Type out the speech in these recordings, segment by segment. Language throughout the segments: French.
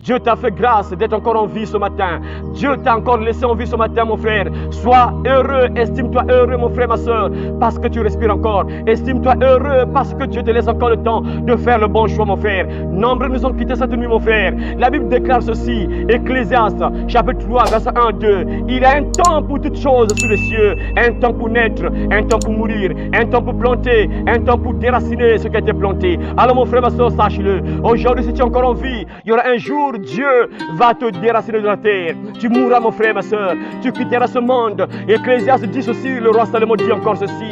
Dieu t'a fait grâce d'être encore en vie ce matin. Dieu t'a encore laissé en vie ce matin, mon frère. Sois heureux, estime-toi heureux, mon frère, ma soeur, parce que tu respires encore. Estime-toi heureux parce que Dieu te laisse encore le temps de faire le bon choix, mon frère. Nombreux nous ont quitté cette nuit, mon frère. La Bible déclare ceci, Ecclésiaste, chapitre 3, verset 1, 2. Il y a un temps pour toutes choses sous les cieux, un temps pour naître, un temps pour mourir, un temps pour planter, un temps pour déraciner ce qui a été planté. Alors, mon frère, ma soeur, sache-le. Aujourd'hui, si tu es encore en vie, il y aura un jour Dieu va te déraciner de la terre. Tu mourras, mon frère, ma soeur. Tu quitteras ce monde. Ecclésiaste dit ceci, le roi Salomon dit encore ceci.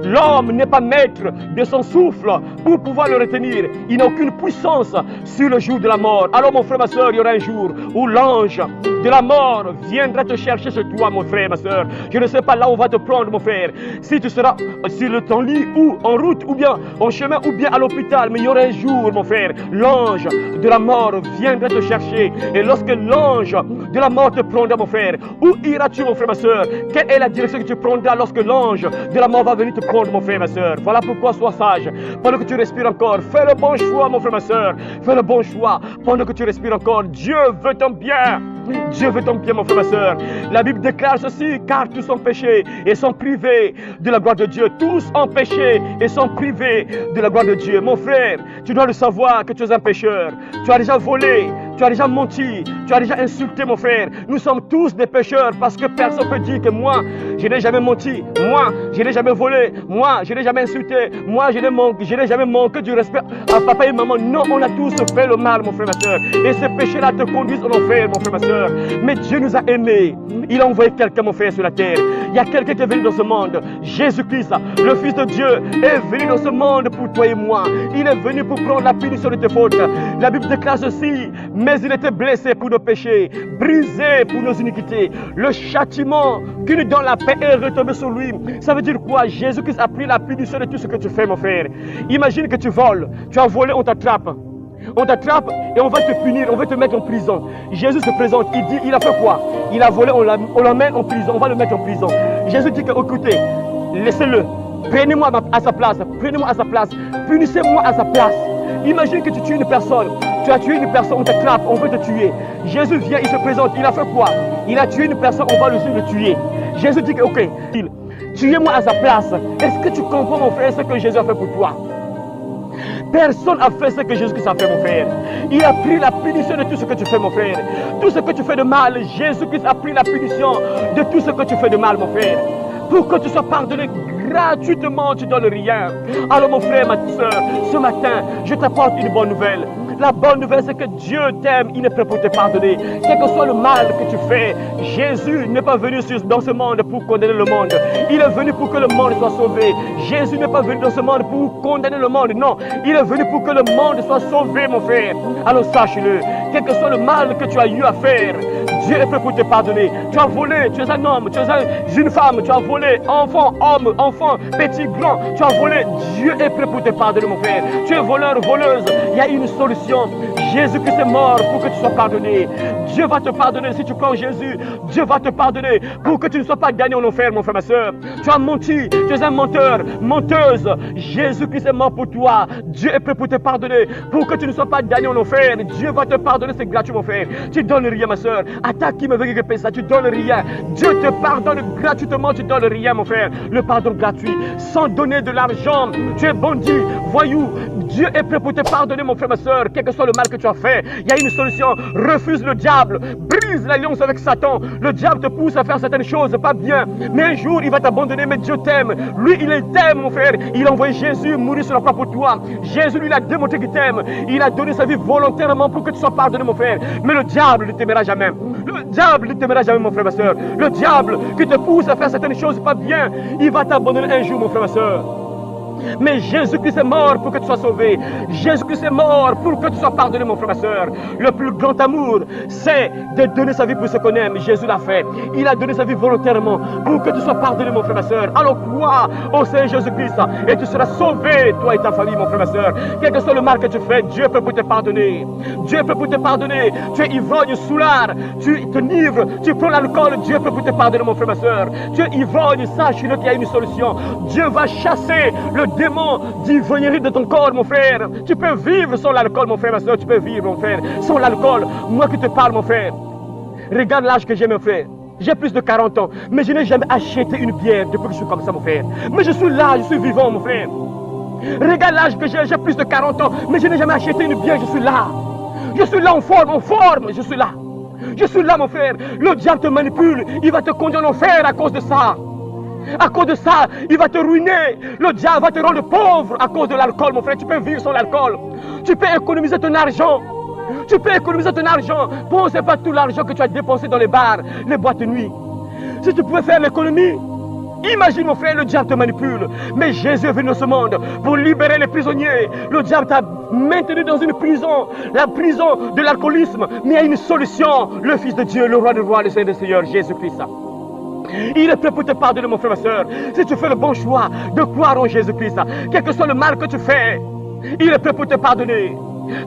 L'homme n'est pas maître de son souffle pour pouvoir le retenir. Il n'a aucune puissance sur le jour de la mort. Alors, mon frère, ma soeur, il y aura un jour où l'ange de la mort viendra te chercher chez toi, mon frère, ma soeur. Je ne sais pas là où on va te prendre, mon frère. Si tu seras sur ton lit ou en route ou bien en chemin ou bien à l'hôpital, mais il y aura un jour, mon frère, l'ange de la mort viendra te chercher. Et lorsque l'ange de la mort te prendra, mon frère, où iras-tu, mon frère, ma soeur? Quelle est la direction que tu prendras lorsque l'ange de la mort va venir te prendre, mon frère, ma soeur? Voilà pourquoi sois sage. Pendant que tu respires encore, fais le bon choix, mon frère, ma soeur. Fais le bon choix. Pendant que tu respires encore, Dieu veut ton bien. Dieu veut ton bien, mon frère, ma soeur. La Bible déclare ceci, car tous ont péché et sont privés de la gloire de Dieu. Tous ont péché et sont privés de la gloire de Dieu. Mon frère, tu dois le savoir que tu es un pécheur. Tu as déjà volé, tu as déjà menti, tu as déjà insulté, mon frère. Nous sommes tous des pécheurs parce que personne ne peut dire que moi, je n'ai jamais menti. Moi, je n'ai jamais volé. Moi, je n'ai jamais insulté. Moi, je n'ai jamais manqué du respect à papa et maman. Non, on a tous fait le mal, mon frère, ma soeur. Et ces péchés-là te conduisent en enfer, mon frère, ma soeur. Mais Dieu nous a aimés. Il a envoyé quelqu'un, mon frère, sur la terre. Il y a quelqu'un qui est venu dans ce monde. Jésus-Christ, le Fils de Dieu, est venu dans ce monde pour toi et moi. Il est venu pour prendre la punition de tes fautes. La Bible déclare ceci, mais il était blessé pour nos péchés, brisé pour nos iniquités. Le châtiment qui nous donne la paix est retombé sur lui. Ça veut dire quoi? Jésus-Christ a pris la punition de tout ce que tu fais, mon frère. Imagine que tu voles, tu as volé, on t'attrape. On t'attrape et on va te punir, on va te mettre en prison. Jésus se présente, il dit, il a fait quoi? Il a volé, on l'emmène en prison, on va le mettre en prison. Jésus dit que, écoutez, laissez-le, prenez-moi à sa place, prenez-moi à sa place, punissez-moi à sa place. Imagine que tu tues une personne, tu as tué une personne, on t'attrape, on veut te tuer. Jésus vient, il se présente, il a fait quoi? Il a tué une personne, on va le tuer. Jésus dit que, ok, tuez-moi à sa place. Est-ce que tu comprends, mon frère, ce que Jésus a fait pour toi? Personne n'a fait ce que Jésus-Christ a fait, mon frère. Il a pris la punition de tout ce que tu fais, mon frère. Tout ce que tu fais de mal, Jésus-Christ a pris la punition de tout ce que tu fais de mal, mon frère. Pour que tu sois pardonné gratuitement, tu ne donnes rien. Alors, mon frère, ma soeur, ce matin, je t'apporte une bonne nouvelle. La bonne nouvelle, c'est que Dieu t'aime, il est prêt pour te pardonner. Quel que soit le mal que tu fais, Jésus n'est pas venu dans ce monde pour condamner le monde. Il est venu pour que le monde soit sauvé. Jésus n'est pas venu dans ce monde pour condamner le monde. Non, il est venu pour que le monde soit sauvé, mon frère. Alors sache-le, quel que soit le mal que tu as eu à faire, Dieu est prêt pour te pardonner. Tu as volé, tu es un homme, tu es une femme, tu as volé, enfant, homme, enfant, petit, grand, tu as volé. Dieu est prêt pour te pardonner, mon frère. Tu es voleur, voleuse, il y a une solution. Jésus-Christ est mort pour que tu sois pardonné. Dieu va te pardonner si tu crois en Jésus. Dieu va te pardonner pour que tu ne sois pas damné en enfer, mon frère, ma soeur. Tu as menti, tu es un menteur, menteuse. Jésus-Christ est mort pour toi. Dieu est prêt pour te pardonner pour que tu ne sois pas damné en enfer. Dieu va te pardonner, c'est gratuit, mon frère. Tu donnes rien, ma soeur. À ta qui me veut que ça, tu donnes rien. Dieu te pardonne gratuitement, tu donnes rien, mon frère. Le pardon gratuit, sans donner de l'argent. Tu es bandit, voyou. Dieu est prêt pour te pardonner, mon frère, ma soeur. Quel que soit le mal que tu as fait, il y a une solution. Refuse le diable, brise l'alliance avec Satan. Le diable te pousse à faire certaines choses pas bien, mais un jour il va t'abandonner. Mais Dieu t'aime, lui il t'aime, mon frère. Il a envoyé Jésus mourir sur la croix pour toi. Jésus lui il a démontré qu'il t'aime. Il a donné sa vie volontairement pour que tu sois pardonné, mon frère. Mais le diable ne t'aimera jamais. Le diable ne t'aimera jamais, mon frère, ma soeur. Le diable qui te pousse à faire certaines choses pas bien, il va t'abandonner un jour, mon frère, ma soeur. Mais Jésus-Christ est mort pour que tu sois sauvé. Jésus-Christ est mort pour que tu sois pardonné, mon frère, ma soeur. Le plus grand amour, c'est de donner sa vie pour ceux qu'on aime. Jésus l'a fait. Il a donné sa vie volontairement pour que tu sois pardonné, mon frère, ma soeur. Alors crois au Seigneur Jésus-Christ et tu seras sauvé, toi et ta famille, mon frère, ma soeur. Quel que soit le mal que tu fais, Dieu peut te pardonner. Dieu peut te pardonner. Tu es ivrogne, soulard, tu t'enivres, tu prends l'alcool, Dieu peut te pardonner, mon frère, ma soeur. Tu es ivrogne, sache qu'il y a une solution. Dieu va chasser le démon d'ivognerie de ton corps, mon frère. Tu peux vivre sans l'alcool, mon frère, ma soeur. Tu peux vivre, mon frère, sans l'alcool. Moi qui te parle, mon frère. Regarde l'âge que j'ai, mon frère. J'ai plus de 40 ans, mais je n'ai jamais acheté une bière depuis que je suis comme ça, mon frère. Mais je suis là, je suis vivant, mon frère. Regarde l'âge que j'ai plus de 40 ans, mais je n'ai jamais acheté une bière, je suis là. Je suis là en forme, je suis là. Je suis là, mon frère. Le diable te manipule, il va te conduire en enfer à cause de ça. À cause de ça, il va te ruiner. Le diable va te rendre pauvre à cause de l'alcool, mon frère. Tu peux vivre sans l'alcool. Tu peux économiser ton argent. Tu peux économiser ton argent. Pensez pas tout l'argent que tu as dépensé dans les bars, les boîtes de nuit. Si tu pouvais faire l'économie, imagine, mon frère, le diable te manipule. Mais Jésus est venu dans ce monde pour libérer les prisonniers. Le diable t'a maintenu dans une prison, la prison de l'alcoolisme. Mais il y a une solution. Le Fils de Dieu, le Roi des rois, le Seigneur des seigneurs, Jésus-Christ. Il est prêt pour te pardonner, mon frère, ma soeur. Si tu fais le bon choix de croire en Jésus-Christ, quel que soit le mal que tu fais, il est prêt pour te pardonner.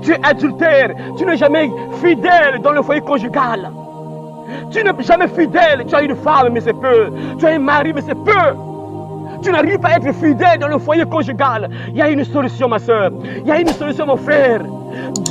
Tu es adultère, tu n'es jamais fidèle dans le foyer conjugal. Tu n'es jamais fidèle, tu as une femme, mais c'est peu. Tu as un mari, mais c'est peu. Tu n'arrives pas à être fidèle dans le foyer conjugal. Il y a une solution, ma soeur. Il y a une solution, mon frère.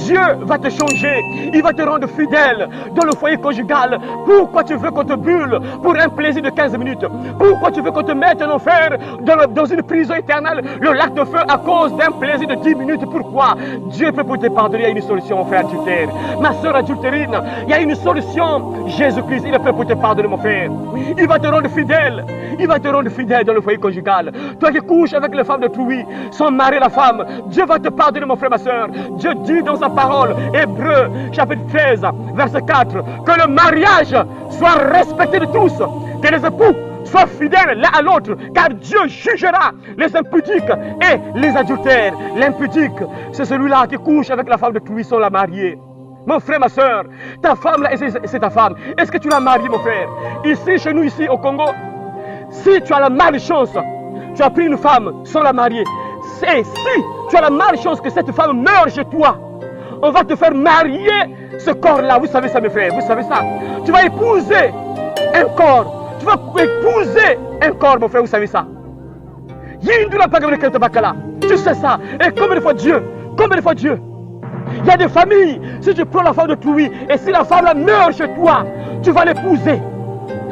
Dieu va te changer. Il va te rendre fidèle dans le foyer conjugal. Pourquoi tu veux qu'on te brûle pour un plaisir de 15 minutes? Pourquoi tu veux qu'on te mette en enfer dans une prison éternelle, le lac de feu, à cause d'un plaisir de 10 minutes? Pourquoi? Dieu peut te pardonner. Il y a une solution, mon frère adultère. Ma soeur adultérine, il y a une solution. Jésus-Christ, il est prêt pour te pardonner, mon frère. Il va te rendre fidèle. Il va te rendre fidèle dans le foyer conjugal. Toi qui couches avec les femmes d'autrui, sans marier la femme, Dieu va te pardonner, mon frère, ma soeur. Dieu dit dans sa parole, Hébreux, chapitre 13, verset 4, que le mariage soit respecté de tous, que les époux soient fidèles l'un à l'autre, car Dieu jugera les impudiques et les adultères. L'impudique, c'est celui-là qui couche avec la femme d'autrui sans la marier. Mon frère, ma soeur, ta femme là, c'est ta femme. Est-ce que tu l'as mariée, mon frère? Ici, chez nous, ici au Congo, si tu as la malchance, tu as pris une femme sans la marier, et si tu as la malchance que cette femme meurt chez toi, on va te faire marier ce corps-là. Vous savez ça, mes frères, vous savez ça. Tu vas épouser un corps. Tu vas épouser un corps, mon frère, vous savez ça. Tu sais ça. Et combien de fois Dieu, il y a des familles, si tu prends la femme d'autrui, et si la femme là meurt chez toi, tu vas l'épouser.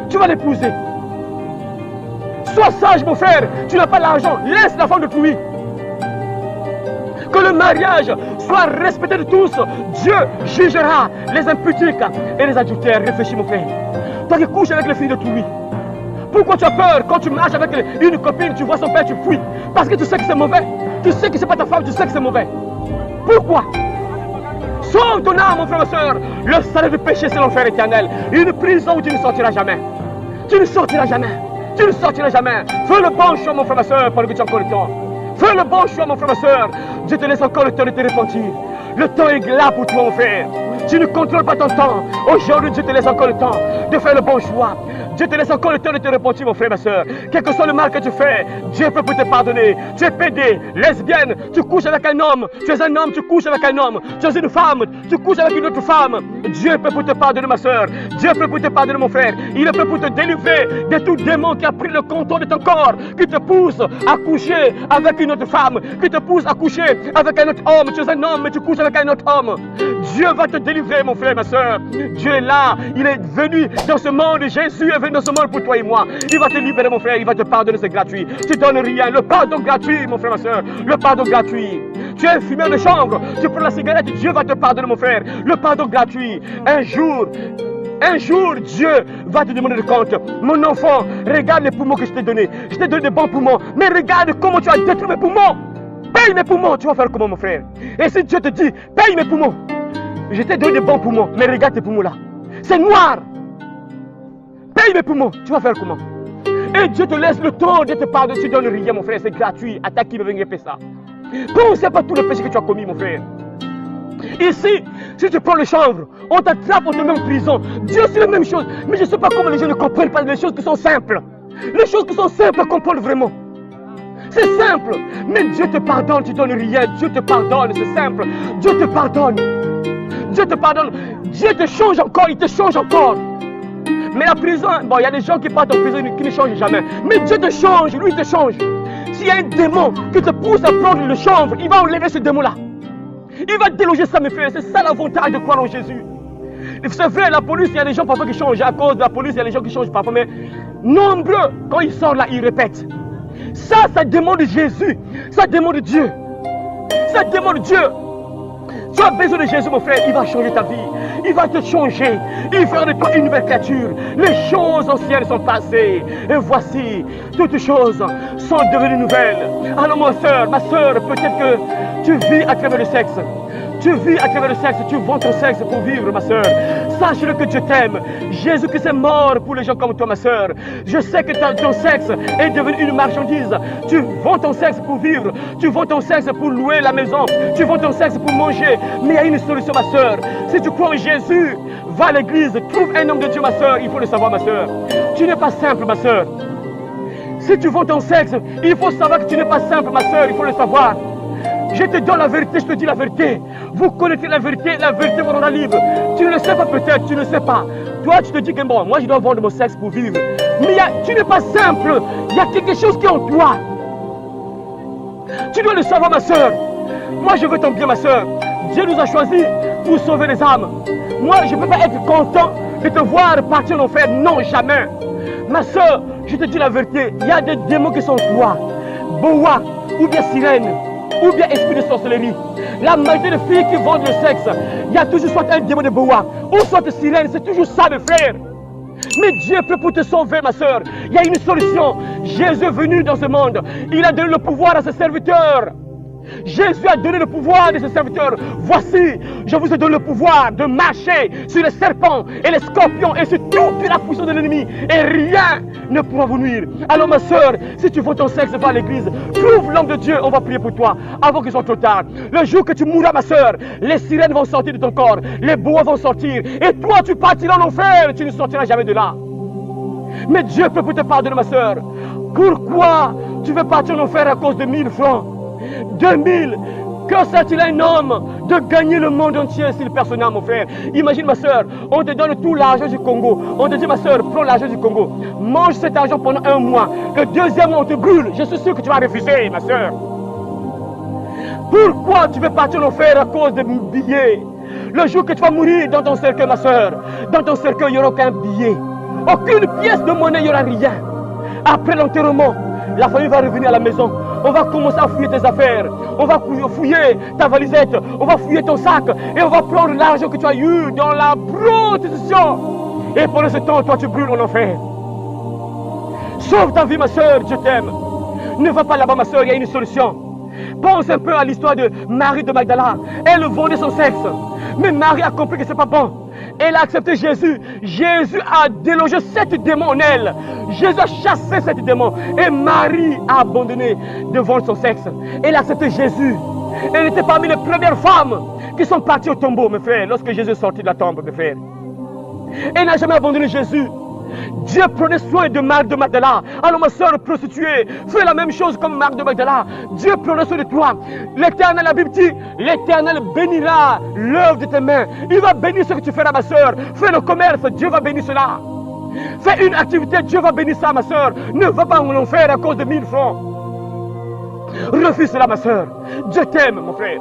Tu vas l'épouser. Sois sage, mon frère. Tu n'as pas l'argent. Laisse la femme d'autrui. Que le mariage soit respecté de tous. Dieu jugera les impudiques et les adultères. Réfléchis, mon frère. Toi qui couches avec les filles d'autrui, pourquoi tu as peur quand tu marches avec une copine, tu vois son père, tu fuis? Parce que tu sais que c'est mauvais. Tu sais que c'est pas ta femme, tu sais que c'est mauvais. Pourquoi? Sauve ton âme, mon frère, ma soeur. Le salaire du péché, c'est l'enfer éternel. Une prison où tu ne sortiras jamais. Tu ne sortiras jamais. Tu ne sortiras jamais. Fais le bon choix, mon frère, ma soeur, pendant que tu as encore le temps. Fais le bon choix, mon frère, ma soeur. Dieu te laisse encore le temps de te repentir. Le temps est là pour toi, mon frère. Tu ne contrôles pas ton temps. Aujourd'hui, Dieu te laisse encore le temps de faire le bon choix. Dieu te laisse encore le temps de te repentir, mon frère, ma soeur. Quel que soit le mal que tu fais, Dieu peut te pardonner. Tu es pédé, lesbienne, tu couches avec un homme. Tu es un homme, tu couches avec un homme. Tu es une femme, tu couches avec une autre femme. Dieu peut te pardonner, ma soeur. Dieu peut te pardonner, mon frère. Il est prêt pour te délivrer de tout démon qui a pris le contrôle de ton corps, qui te pousse à coucher avec une autre femme, qui te pousse à coucher avec un autre homme. Tu es un homme, mais tu couches avec un autre homme. Dieu va te délivrer, mon frère, ma soeur. Dieu est là. Il est venu dans ce monde. Jésus est venu dans ce monde pour toi et moi. Il va te libérer, mon frère. Il va te pardonner, c'est gratuit. Tu donnes rien. Le pardon gratuit, mon frère, ma soeur. Le pardon gratuit. Tu es un fumeur de chambre. Tu prends la cigarette. Dieu va te pardonner, mon frère. Le pardon gratuit. Un jour, Dieu va te demander de compte. Mon enfant, regarde les poumons que je t'ai donnés. Je t'ai donné de bons poumons. Mais regarde comment tu as détruit mes poumons. Paye mes poumons. Tu vas faire comment, mon frère? Et si Dieu te dit, paye mes poumons. Je t'ai donné de bons poumons. Mais regarde tes poumons là. C'est noir. Paye mes poumons. Tu vas faire comment? Et Dieu te laisse le temps de te pardonner. Tu ne donnes rien, mon frère. C'est gratuit. Attaque qui veut venir faire ça. Pensez pas tout le péché que tu as commis, mon frère. Ici, si tu prends le chanvre, on t'attrape, on te met en prison. Dieu, c'est la même chose. Mais je ne sais pas comment les gens ne comprennent pas les choses qui sont simples. Les choses qui sont simples à comprendre vraiment. C'est simple. Mais Dieu te pardonne, tu ne donnes rien. Dieu te pardonne, c'est simple. Dieu te pardonne. Dieu te pardonne. Dieu te change encore, il te change encore. Mais la prison, bon, il y a des gens qui partent en prison qui ne changent jamais. Mais Dieu te change, lui il te change. S'il y a un démon qui te pousse à prendre le chanvre, il va enlever ce démon-là. Il va déloger ça, mes frères. C'est ça l'avantage de croire en Jésus. C'est vrai, la police, il y a des gens parfois qui changent. À cause de la police, il y a des gens qui changent parfois. Mais nombreux, quand ils sortent là, ils répètent. Ça demande Jésus. Ça demande Dieu. Ça demande Dieu. Tu as besoin de Jésus, mon frère. Il va changer ta vie. Il va te changer. Il fera de toi une nouvelle créature. Les choses anciennes sont passées. Et voici, toutes choses sont devenues nouvelles. Alors, ma soeur, peut-être que tu vis à travers le sexe. Tu vis à travers le sexe, tu vends ton sexe pour vivre, ma soeur. Sache-le que Dieu t'aime. Jésus-Christ est mort pour les gens comme toi, ma soeur. Je sais que ton sexe est devenu une marchandise. Tu vends ton sexe pour vivre. Tu vends ton sexe pour louer la maison. Tu vends ton sexe pour manger. Mais il y a une solution, ma soeur. Si tu crois en Jésus, va à l'église, trouve un homme de Dieu, ma soeur. Il faut le savoir, ma soeur. Tu n'es pas simple, ma soeur. Si tu vends ton sexe, il faut savoir que tu n'es pas simple, ma soeur. Il faut le savoir. Je te donne la vérité, je te dis la vérité. Vous connaissez la vérité vous rendra libre. Tu ne le sais pas peut-être, tu ne le sais pas. Toi, tu te dis que bon, moi je dois vendre mon sexe pour vivre. Mais tu n'es pas simple. Il y a quelque chose qui est en toi. Tu dois le savoir, ma soeur. Moi, je veux ton bien, ma soeur. Dieu nous a choisis pour sauver les âmes. Moi, je ne peux pas être content de te voir partir en enfer. Non, jamais. Ma soeur, je te dis la vérité. Il y a des démons qui sont en toi. Boa ou bien sirène. Ou bien esprit de sorcellerie. La majorité de filles qui vendent le sexe, il y a toujours soit un démon de boa, ou soit de sirène, c'est toujours ça, mes frères. Mais Dieu peut pour te sauver, ma soeur. Il y a une solution. Jésus est venu dans ce monde. Il a donné le pouvoir à ses serviteurs. Jésus a donné le pouvoir de ses serviteurs. Voici, je vous ai donné le pouvoir de marcher sur les serpents et les scorpions et sur toute la puissance de l'ennemi. Et rien ne pourra vous nuire. Alors ma soeur, si tu veux ton sexe, va à l'église. Trouve l'homme de Dieu, on va prier pour toi avant qu'il soit trop tard. Le jour que tu mourras, ma soeur, les sirènes vont sortir de ton corps. Les bois vont sortir. Et toi, tu partiras en enfer. Tu ne sortiras jamais de là. Mais Dieu peut te pardonner, ma soeur. Pourquoi tu veux partir en enfer à cause de 1000 francs? 2000. Que sert-il à un homme de gagner le monde entier s'il perd son âme, mon frère? Imagine, ma soeur, on te donne tout l'argent du Congo. On te dit, ma soeur, prends l'argent du Congo. Mange cet argent pendant 1 mois. Le deuxième mois, on te brûle. Je suis sûr que tu vas refuser, ma soeur. Pourquoi tu veux partir en enfer à cause de billets? Le jour que tu vas mourir dans ton cercueil, ma soeur, dans ton cercueil, il n'y aura aucun billet. Aucune pièce de monnaie, il n'y aura rien. Après l'enterrement, la famille va revenir à la maison. On va commencer à fouiller tes affaires. On va fouiller ta valisette. On va fouiller ton sac. Et on va prendre l'argent que tu as eu dans la prostitution. Et pendant ce temps, toi, tu brûles en enfer. Sauve ta vie, ma soeur, je t'aime. Ne va pas là-bas, ma soeur, il y a une solution. Pense un peu à l'histoire de Marie de Magdala. Elle vendait son sexe. Mais Marie a compris que ce n'est pas bon. Elle a accepté Jésus. Jésus a délogé 7 démons en elle. Jésus a chassé 7 démons. Et Marie a abandonné de vendre son sexe. Elle a accepté Jésus. Elle était parmi les premières femmes qui sont parties au tombeau, mes frères, lorsque Jésus est sorti de la tombe, mes frères. Elle n'a jamais abandonné Jésus. Dieu prenait soin de Marie de Magdala. Alors ma soeur prostituée, fais la même chose comme Marie de Magdala. Dieu prenait soin de toi. L'Éternel, la Bible dit, l'Éternel bénira l'œuvre de tes mains. Il va bénir ce que tu feras, ma soeur. Fais le commerce, Dieu va bénir cela. Fais une activité, Dieu va bénir ça, ma soeur. Ne va pas en enfer à cause de 1000 francs. Refuse cela, ma soeur. Dieu t'aime, mon frère.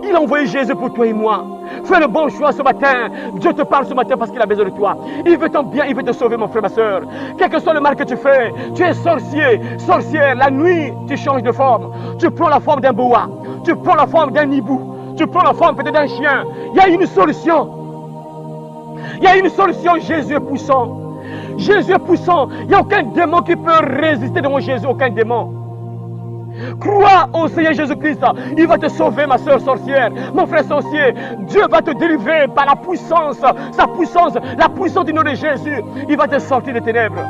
Il a envoyé Jésus pour toi et moi. Fais le bon choix ce matin. Dieu te parle ce matin parce qu'il a besoin de toi. Il veut ton bien, il veut te sauver, mon frère, ma soeur. Quel que soit le mal que tu fais, tu es sorcier, sorcière. La nuit, tu changes de forme. Tu prends la forme d'un boa. Tu prends la forme d'un hibou. Tu prends la forme peut-être d'un chien. Il y a une solution. Il y a une solution. Jésus est puissant. Jésus est puissant. Il n'y a aucun démon qui peut résister devant Jésus. Aucun démon. Crois au Seigneur Jésus-Christ. Il va te sauver, ma soeur sorcière, mon frère sorcier. Dieu va te délivrer par la puissance, sa puissance, la puissance du nom de Jésus. Il va te sortir des ténèbres.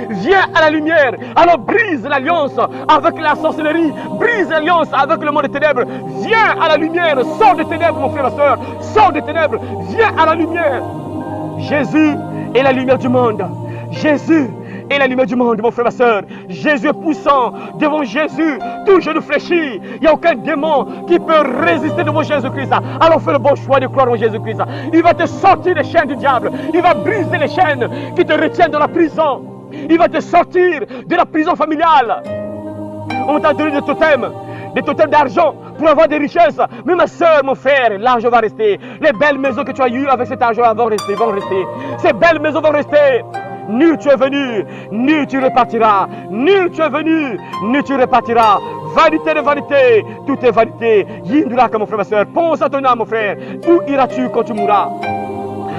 Viens à la lumière. Alors brise l'alliance avec la sorcellerie. Brise l'alliance avec le monde des ténèbres. Viens à la lumière. Sors des ténèbres, mon frère, ma soeur. Sors des ténèbres. Viens à la lumière. Jésus est la lumière du monde. Jésus est la lumière du monde, mon frère, ma soeur. Jésus est puissant. Devant Jésus, tout genou fléchit. Il n'y a aucun démon qui peut résister devant Jésus-Christ. Alors fais le bon choix de croire en Jésus-Christ. Il va te sortir des chaînes du diable. Il va briser les chaînes qui te retiennent dans la prison. Il va te sortir de la prison familiale. On t'a donné des totems d'argent pour avoir des richesses. Mais ma soeur, mon frère, l'argent va rester. Les belles maisons que tu as eues avec cet argent vont rester. Ces belles maisons vont rester. Nul tu es venu, nul tu repartiras. Nul tu es venu, nul tu repartiras. Vanité de vanité, tout est vanité. Yindulaka, mon frère, ma soeur. Pense à ton âme, mon frère. Où iras-tu quand tu mourras?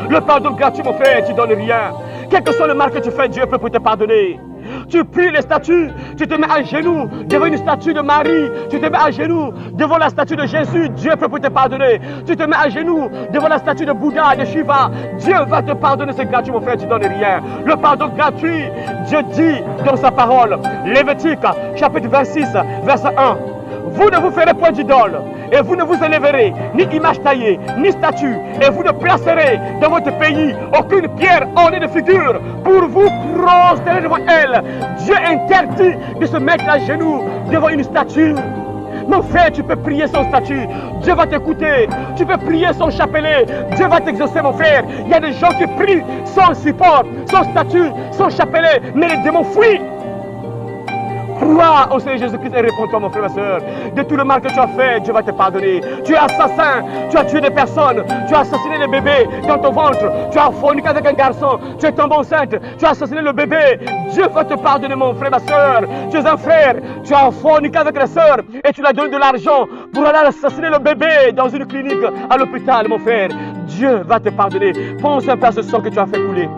Le pardon gratuit, mon frère, tu ne donnes rien. Quel que soit le mal que tu fais, Dieu peut te pardonner. Tu pries les statues, tu te mets à genoux devant une statue de Marie, tu te mets à genoux devant la statue de Jésus, Dieu peut te pardonner. Tu te mets à genoux devant la statue de Bouddha, de Shiva, Dieu va te pardonner, c'est gratuit mon frère, tu ne donnes rien. Le pardon gratuit, Dieu dit dans sa parole, Lévitique, chapitre 26, verset 1. Vous ne vous ferez point d'idole, et vous ne vous élèverez, ni image taillée, ni statue, et vous ne placerez dans votre pays aucune pierre ornée de figure pour vous prosterner devant elle. Dieu interdit de se mettre à genoux devant une statue. Mon frère, tu peux prier sans statue, Dieu va t'écouter. Tu peux prier sans chapelet, Dieu va t'exaucer, mon frère. Il y a des gens qui prient sans support, sans statue, sans chapelet, mais les démons fuient. Crois au Seigneur Jésus-Christ et réponds-toi, mon frère, ma soeur. De tout le mal que tu as fait, Dieu va te pardonner. Tu es assassin, tu as tué des personnes, tu as assassiné des bébés dans ton ventre, tu as forniqué avec un garçon, tu es tombé enceinte, tu as assassiné le bébé. Dieu va te pardonner, mon frère, ma soeur. Tu es un frère, tu as forniqué avec la soeur et tu lui as donné de l'argent pour aller assassiner le bébé dans une clinique à l'hôpital, mon frère. Dieu va te pardonner. Pense un peu à ce sang que tu as fait couler.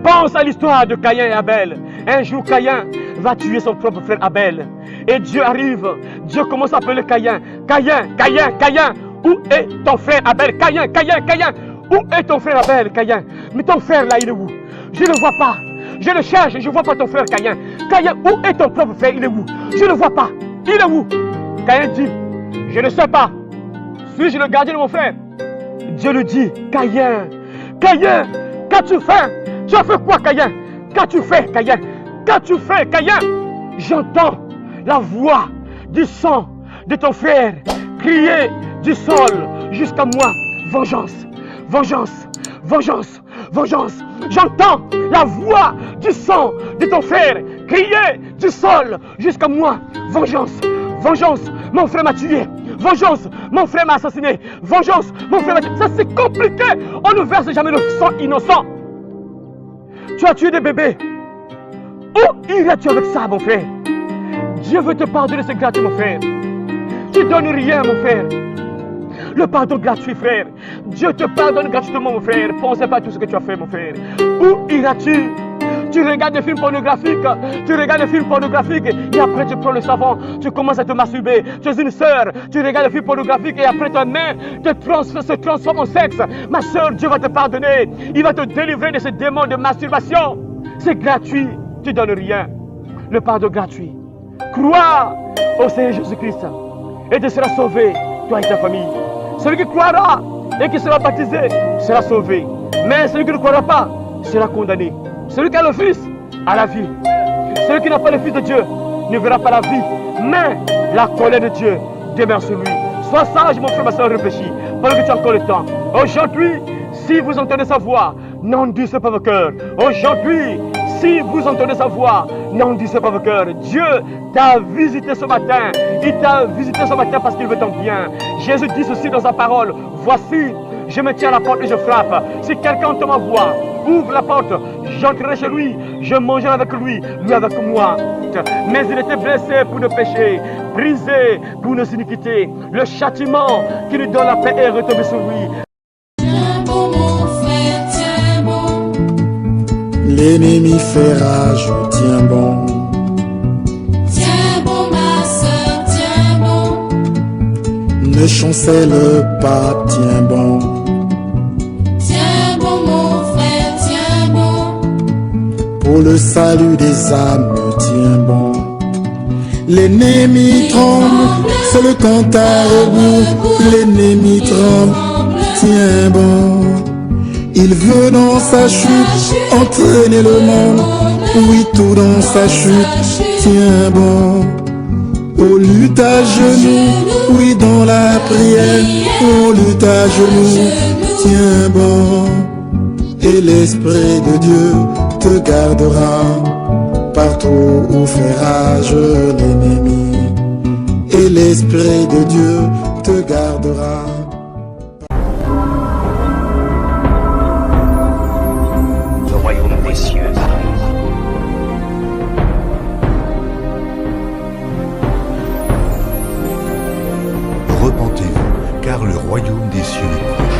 Pense à l'histoire de Caïn et Abel. Un jour, Caïn va tuer son propre frère Abel. Et Dieu arrive. Dieu commence à appeler Caïn. Caïn, Caïn, Caïn. Où est ton frère Abel? Caïn, Caïn, Caïn. Où est ton frère Abel, Caïn? Mais ton frère là, il est où? Je ne le vois pas. Je le cherche, je ne vois pas ton frère Caïn. Caïn, où est ton propre frère? Il est où? Je ne le vois pas. Il est où? Caïn dit, je ne sais pas. Suis-je le gardien de mon frère? Dieu lui dit, Caïn, Caïn, qu'as-tu fait? Tu as fait quoi, Caïn? Qu'as-tu fait, Caïn? Qu'as-tu fait, Caïn? J'entends la voix du sang de ton frère crier du sol jusqu'à moi. Vengeance, vengeance, vengeance, vengeance. J'entends la voix du sang de ton frère crier du sol jusqu'à moi. Vengeance, vengeance, mon frère m'a tué. Vengeance, mon frère m'a assassiné. Vengeance, mon frère m'a tué. Ça c'est compliqué. On ne verse jamais le sang innocent. Tu as tué des bébés. Où iras-tu avec ça, mon frère? Dieu veut te pardonner, c'est gratuit, mon frère. Tu ne donnes rien, mon frère. Le pardon gratuit, frère. Dieu te pardonne gratuitement, mon frère. Pense pas à tout ce que tu as fait, mon frère. Où iras-tu? Tu regardes des films pornographiques, et après tu prends le savon, tu commences à te masturber. Tu es une sœur, tu regardes des films pornographiques et après ta main se transforme en sexe. Ma sœur, Dieu va te pardonner. Il va te délivrer de ce démon de masturbation. C'est gratuit, tu ne donnes rien. Le pardon gratuit. Crois au Seigneur Jésus-Christ et tu seras sauvé, toi et ta famille. Celui qui croira et qui sera baptisé sera sauvé. Mais celui qui ne croira pas sera condamné. Celui qui a le Fils a la vie. Celui qui n'a pas le Fils de Dieu ne verra pas la vie. Mais la colère de Dieu demeure sur lui. Sois sage, mon frère, ma soeur, réfléchis. Pendant que tu as encore le temps. Aujourd'hui, si vous entendez sa voix, n'endurcissez pas vos cœurs. Aujourd'hui, si vous entendez sa voix, n'endurcissez pas vos cœurs. Dieu t'a visité ce matin. Il t'a visité ce matin parce qu'il veut ton bien. Jésus dit ceci dans sa parole. Voici, je me tiens à la porte et je frappe. Si quelqu'un entend ma voix, ouvre la porte, j'entrerai chez lui, je mangerai avec lui, lui avec moi. Mais il était blessé pour nos péchés, brisé pour nos iniquités. Le châtiment qui nous donne la paix est retombé sur lui. Tiens bon, mon frère, tiens bon. L'ennemi fait rage, tiens bon. Tiens bon, ma soeur, tiens bon. Ne chancelle pas, tiens bon. Tiens bon, mon frère, tiens bon. Pour le salut des âmes, tiens bon. L'ennemi tremble, c'est le cantar rebout. L'ennemi tremble, tiens bon. Il veut dans sa chute entraîner le monde. Oui, tout dans sa chute, tiens bon. On lutte à genoux, oui, dans la prière. On lutte à genoux, tiens bon. Et l'Esprit de Dieu te gardera par partout où fait rage l'ennemi, et l'Esprit de Dieu te gardera. Le royaume des cieux arrive. Repentez-vous, car le royaume des cieux est proche.